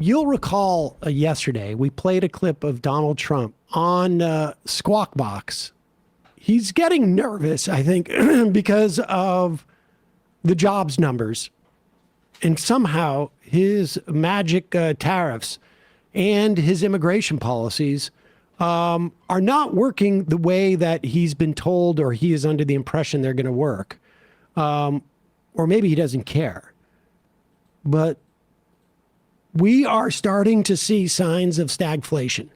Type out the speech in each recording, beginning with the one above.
you'll recall yesterday we played a clip of Donald Trump on Squawk Box. He's getting nervous, I think, because of the jobs numbers. And somehow his magic tariffs and his immigration policies are not working the way that he's been told, or he is under the impression they're going to work. Or maybe he doesn't care. But we are starting to see signs of stagflation,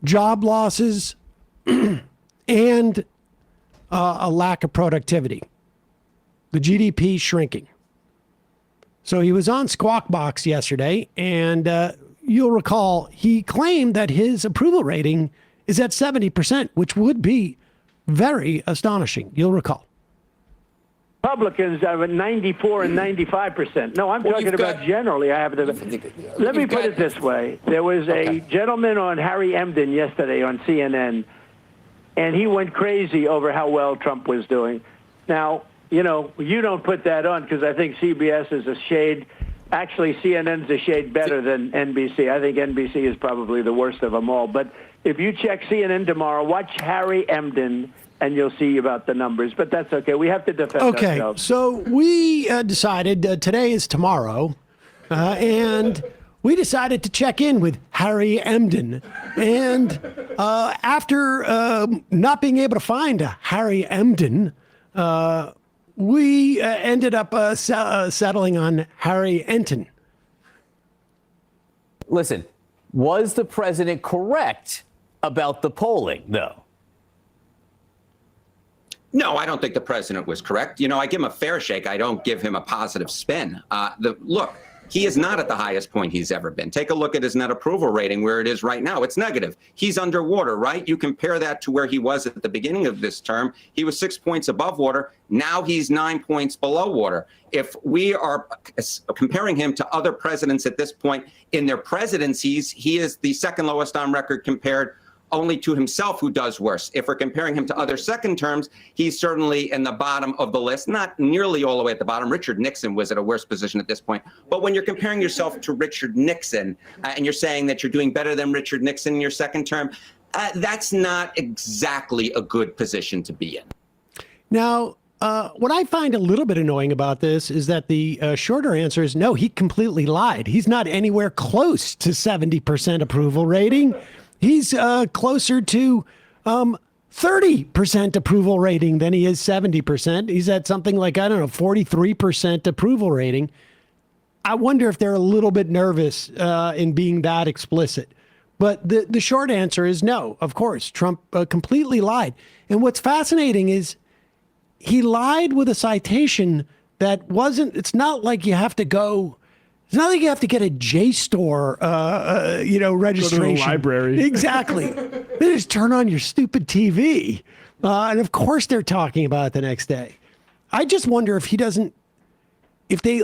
job losses, and a lack of productivity. The GDP shrinking. So he was on Squawk Box yesterday, and you'll recall he claimed that his approval rating is at 70%, which would be very astonishing. You'll recall. Republicans are at 94 and 95%. No, I'm talking about generally. I have the. Let me put it this way: there was a gentleman on Harry Emden yesterday on CNN, and he went crazy over how well Trump was doing. Now, you know, you don't put that on because I think CBS is a shade. Actually, CNN's a shade better than NBC. I think NBC is probably the worst of them all. But if you check CNN tomorrow, watch Harry Emden, and you'll see about the numbers. But that's okay. We have to defend ourselves. So we decided today is tomorrow, and we decided to check in with Harry Emden. And after not being able to find Harry Emden, we ended up settling on Harry Enton. Listen, was the president correct about the polling, though? No, I don't think the president was correct. You know, I give him a fair shake. I don't give him a positive spin. Look, he is not at the highest point he's ever been. Take a look at his net approval rating, where it is right now. It's negative. He's underwater, right? You compare that to where he was at the beginning of this term. He was 6 points above water. Now he's 9 points below water. If we are comparing him to other presidents at this point in their presidencies, he is the second lowest on record compared only to himself, who does worse. If we're comparing him to other second terms, he's certainly in the bottom of the list, not nearly all the way at the bottom. Richard Nixon was at a worse position at this point. But when you're comparing yourself to Richard Nixon and you're saying that you're doing better than Richard Nixon in your second term, that's not exactly a good position to be in. Now, what I find a little bit annoying about this is that the shorter answer is no, he completely lied. He's not anywhere close to 70% approval rating. He's closer to 30% approval rating than he is 70%. He's at something like, I don't know, 43% approval rating. I wonder if they're a little bit nervous in being that explicit. But the short answer is no, of course. Trump completely lied. And what's fascinating is he lied with a citation that wasn't, it's not like you have to go. It's not like you have to get a JSTOR, registration. Go to the library. Exactly. They just turn on your stupid TV. And of course they're talking about it the next day. I just wonder if he doesn't, if they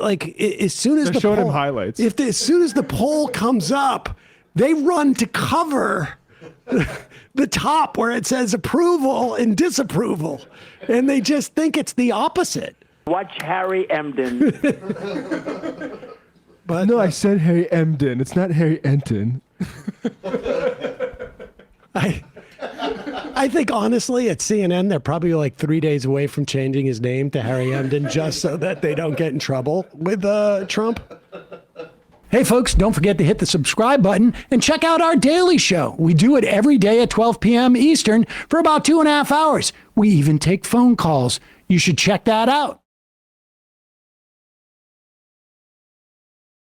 as soon as showing him highlights. As soon as the poll comes up, they run to cover the top where it says approval and disapproval. And they just think it's the opposite. Watch Harry Emden. But no, I said Harry Emden. It's not Harry Enton. I think, honestly, at CNN, they're probably like 3 days away from changing his name to Harry Emden just so that they don't get in trouble with Trump. Hey, folks, don't forget to hit the subscribe button and check out our daily show. We do it every day at 12 p.m. Eastern for about 2.5 hours. We even take phone calls. You should check that out.